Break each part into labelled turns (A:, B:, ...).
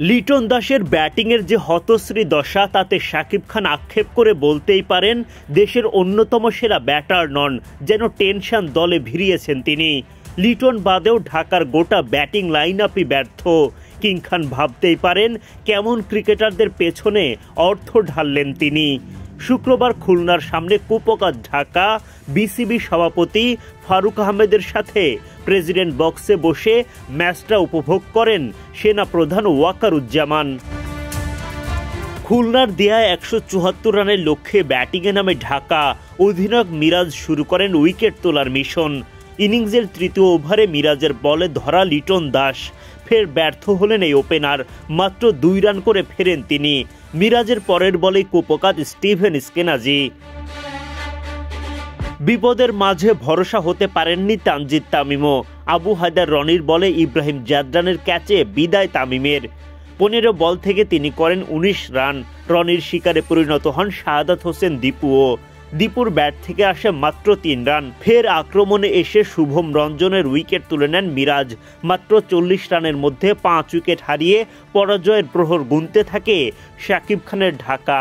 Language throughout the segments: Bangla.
A: লিটন দাসের ব্যাটিংয়ের যে হতশ্রী দশা তাতে শাকিব খান আক্ষেপ করে বলতেই পারেন দেশের অন্যতম সেরা ব্যাটার নন, যেন টেনশন দলে ভিড়িয়েছেন তিনি। লিটন বাদেও ঢাকার গোটা ব্যাটিং লাইন আপই ব্যর্থ। কিং খান ভাবতেই পারেন কেমন ক্রিকেটারদের পেছনে অর্থ ঢাললেন তিনি। শুক্রবার খুলনার সামনে কুপকাত ঢাকা বিসিবি সভাপতি ফারুক আহমেদের সাথে প্রেসিডেন্ট বক্সে বসে ম্যাচটা উপভোগ করেন সেনা প্রধান ওয়াকারুজ্জামান। খুলনার দেয়া ১৭৪ রানের লক্ষ্যে ব্যাটিংয়ে নামে ঢাকা। অধিনায়ক মিরাজ শুরু করেন উইকেট তোলার মিশন। ইনিংসের তৃতীয় ওভারে মিরাজের বলে ধরা লিটন দাস ফের ব্যর্থ হলেন এই ওপেনার। মাত্র ২ রান করে ফেরেন তিনি। মিরাজের পরের বলেই কুপকাত স্টিভেন স্কেনাজি। বিপদের মাঝে ভরসা হতে পারেননি তানজিদ তামিমও। আবু হায়দার রনির বলে ইব্রাহিম জাদরানের ক্যাচে বিদায় তামিমের। ১৫ বল থেকে তিনি করেন ১৯ রান। রনির শিকারে পরিণত হন শাহাদাত হোসেন দীপুও। দীপুর ব্যাট থেকে আসে মাত্র ৩ রান। ফের আক্রমণে এসে শুভম রঞ্জনের উইকেট তুলে নেন মিরাজ। মাত্র ৪০ রানের মধ্যে ৫ উইকেট হারিয়ে পরাজয়ের প্রহর গুনতে থাকে শাকিব খানের ঢাকা।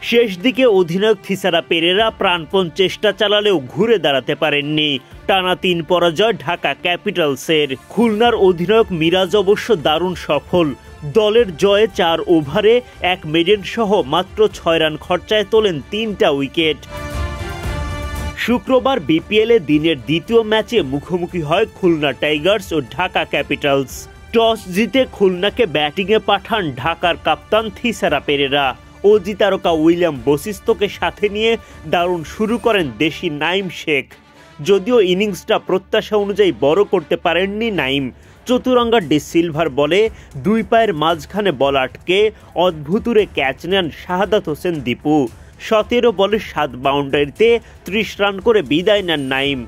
A: শেষ দিকে অধিনায়ক থিসারা পেরেরা প্রাণপণ চেষ্টা চালালেও ঘুরে দাঁড়াতে পারেননি। টানা ৩ পরাজয় ঢাকা ক্যাপিটালসের। খুলনার অধিনায়ক মিরাজ অবশ্য দারুণ সফল। দলের জয়ে ৪ ওভারে ১ মেডেন সহ মাত্র ৬ রান খরচায় তোলেন ৩টা উইকেট। শুক্রবার বিপিএলে দিনের দ্বিতীয় ম্যাচে মুখোমুখি হয় খুলনা টাইগার্স ও ঢাকা ক্যাপিটালস। টস জিতে খুলনাকে ব্যাটিংয়ে পাঠান ঢাকার কাপ্তান থিসারা পেরেরা। অজি তারকা উইলিয়াম বশিষ্ঠকে সাথে নিয়ে দারুণ শুরু করেন দেশি নাইম শেখ। যদিও ইনিংসটা প্রত্যাশা অনুযায়ী বড় করতে পারেননি নাইম। চতুরঙ্গা ডি সিলভার বলে ২ পায়ের মাঝখানে বল আটকে অদ্ভুতুরে ক্যাচ নেন শাহাদাত হোসেন দীপু। ১৭ বলে ৭ বাউন্ডারিতে ৩০ রান করে বিদায় নেন নাইম।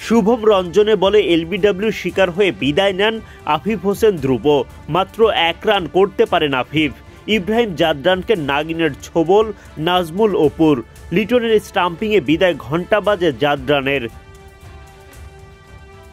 A: শুভম রঞ্জনে বলে এলবিডব্লিউ শিকার হয়ে বিদায় নেন আফিফ হোসেন ধ্রুব। মাত্র ১ রান করতে পারেন আফিফ। ইব্রাহিম জাদরানকে নাগিনের ছোবল নাজমুল অপুর। লিটনের স্টাম্পিংয়ে বিদায় ঘণ্টা বাজে জাদরানের।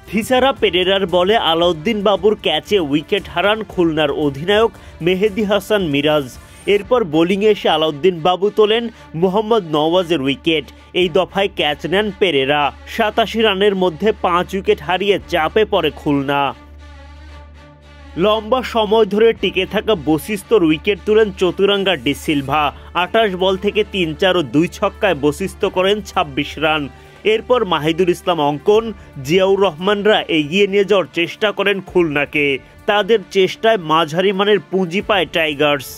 A: থিসারা পেরেরার বলে আলাউদ্দিন বাবুর ক্যাচে উইকেট হারান খুলনার অধিনায়ক মেহেদী হাসান মিরাজ। এরপর বোলিংয়ে এসে আলাউদ্দিন বাবু তোলেন মোহাম্মদ নওয়াজের উইকেট। এই দফায় ক্যাচ নেন পেরেরা। ৮৭ রানের মধ্যে ৫ উইকেট হারিয়ে চাপে পড়ে খুলনা। লম্বা সময় ধরে টিকে থাকা বশিষ্ঠর উইকেট তুলেন চতুরঙ্গা ডি সিলভা। ২৮ বল থেকে ৩-৪ ও ২ ছক্কায় বশিষ্ঠ করেন ২৬ রান। এরপর মাহিদুল ইসলাম অঙ্কন, জিয়াউর রহমানরা এগিয়ে নিয়ে যাওয়ার চেষ্টা করেন খুলনাকে। তাদের চেষ্টায় মাঝারি মানের পুঁজি পায় টাইগার্স।